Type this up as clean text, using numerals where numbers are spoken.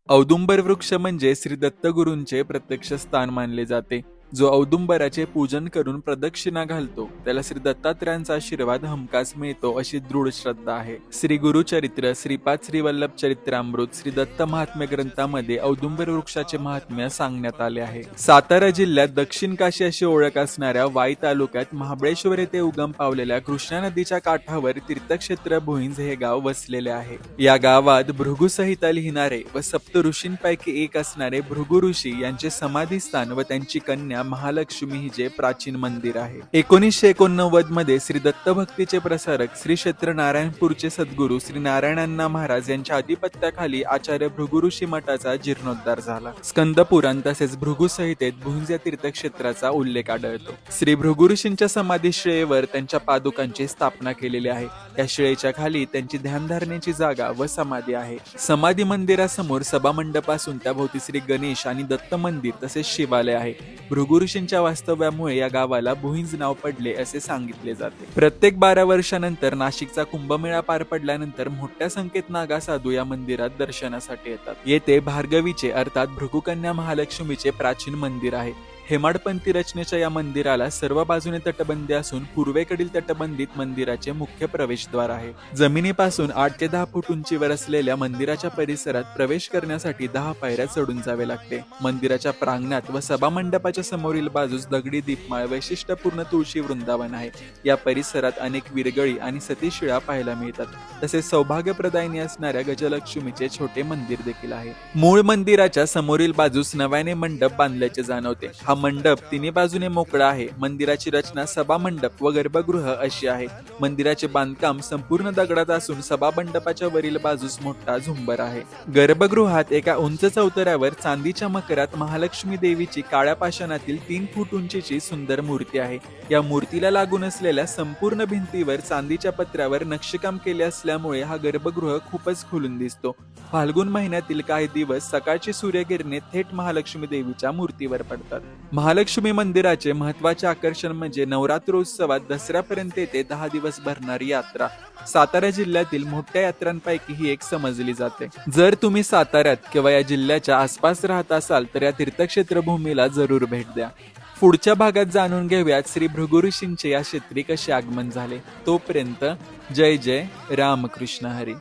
औदुंबर वृक्ष म्हणजे श्री दत्तगुरूंचे प्रत्यक्ष स्थान मानले जाते. जो औदुंबराचे पूजन करून प्रदक्षिणा घालतो त्याला श्री दत्तात्रयांचा आशीर्वाद हमखास मिळतो अशी दृढ श्रद्धा आहे. श्री गुरुचरित्र, श्रीपाद श्रीवल्लभ चरित्रामृत, श्री दत्त महात्म्य ग्रंथामध्ये औदुंबर वृक्षाचे महात्म्य सांगण्यात आले आहे. सातारा जिल्ह्यात दक्षिण काशी अशी ओळख असणाऱ्या वाई तालुक्यात महाबळेश्वर येथे उगम पावलेल्या कृष्णा नदीच्या काठावर तीर्थक्षेत्र भुईंज हे गाव वसलेले आहे. या गावात भृगु संहिता लिहिणारे व सप्त ऋषींपैकी एक असणारे भृगु ऋषी यांचे समाधीस्थान व त्यांची कन्या महालक्ष्मी हिचे प्राचीन मंदिर आहे. 1989 मध्ये श्री दत्त भक्तीचे प्रसारक श्री क्षेत्र नारायणपूरचे सद्गुरू श्री नारायणांना महाराज यांच्या अधिपत्याखाली आचार्य भृगु ऋषी मठाचा जीर्णोद्धार झाला. स्कंद पुराण तसेच भृगु संहितेत भुईंज या तीर्थक्षेत्राचा उल्लेख आढळतो. श्री भृगु ऋषींच्या समाधी शिळेवर त्यांच्या पादुकांची स्थापना केलेली आहे. या शिळेच्या खाली त्यांची ध्यानधारणेची जागा व समाधी आहे. समाधी मंदिरासमोर सभामंडप असून त्याभोवती श्री गणेश आणि दत्त मंदिर तसेच शिवालय आहे. भृगु ऋषींच्या वास्तव्यामुळे या गावाला भुईंज नाव पडले असे सांगितले जाते. प्रत्येक 12 वर्षानंतर नाशिकचा कुंभमेळा पार पडल्यानंतर मोठ्या संख्येत नागा साधू या मंदिरात दर्शनासाठी येतात. येथे भार्गवीचे अर्थात भृगुकन्या महालक्ष्मीचे प्राचीन मंदिर आहे. हेमाडपंथी रचनेच्या या मंदिराला सर्व बाजूने तटबंदी असून पूर्वेकडील तटबंदीत मंदिराचे मुख्य प्रवेशद्वार आहे. जमिनीपासून 8 ते 10 फूट उंचीवर असलेल्या मंदिराच्या परिसरात प्रवेश करण्यासाठी 10 पायऱ्या चढून जावे लागते. मंदिराच्या प्रांगणात व सभामंडपाच्या समोरील बाजूस दगडी दीपमाळ वैशिष्ट्यपूर्ण तुळशी वृंदावन आहे. या परिसरात अनेक विरगळी आणि सतीशिळा पाहायला मिळतात. तसेच सौभाग्यप्रदायिनी असणाऱ्या गजलक्ष्मीचे छोटे मंदिर देखील आहे. मूळ मंदिराच्या समोरील बाजूस नव्याने मंडप बांधल्याचे जाणवते. हा मंडप तिन्ही बाजूने मोकळा आहे. मंदिराची रचना सभा मंडप व गर्भगृह अशी आहे. मंदिराचे बांधकाम संपूर्ण दगडात असून सभा मंडपाच्या वरील बाजूस मोठा झुंबर आहे. गर्भगृहात एका उंच चौतऱ्यावर चांदीच्या मकरात महालक्ष्मी देवीची काळ्या पाषाणातील 3 फूट उंचीची सुंदर मूर्ती आहे. या मूर्तीला लागून असलेल्या संपूर्ण भिंतीवर चांदीच्या पत्र्यावर नक्षीकाम केले असल्यामुळे हा गर्भगृह खूपच खुलून दिसतो. फाल्गुन महिन्यातील काही दिवस सकाळची सूर्यकिरणे थेट महालक्ष्मी देवीच्या मूर्तीवर पडतात. महालक्ष्मी मंदिराचे महत्वाचे आकर्षण म्हणजे नवरात्रोत्सवात दसऱ्यापर्यंत येथे 10 दिवस भरणारी यात्रा. सातारा जिल्ह्यातील मोठ्या यात्रांपैकी ही एक समजली जाते. जर तुम्ही साताऱ्यात किंवा या जिल्ह्याच्या आसपास राहत असाल तर या तीर्थक्षेत्र भूमीला जरूर भेट द्या. पुढच्या भागात जाणून घेऊयात श्री भृगु ऋषींचे या क्षेत्री कसे आगमन झाले. तोपर्यंत जय जय रामकृष्ण हरी.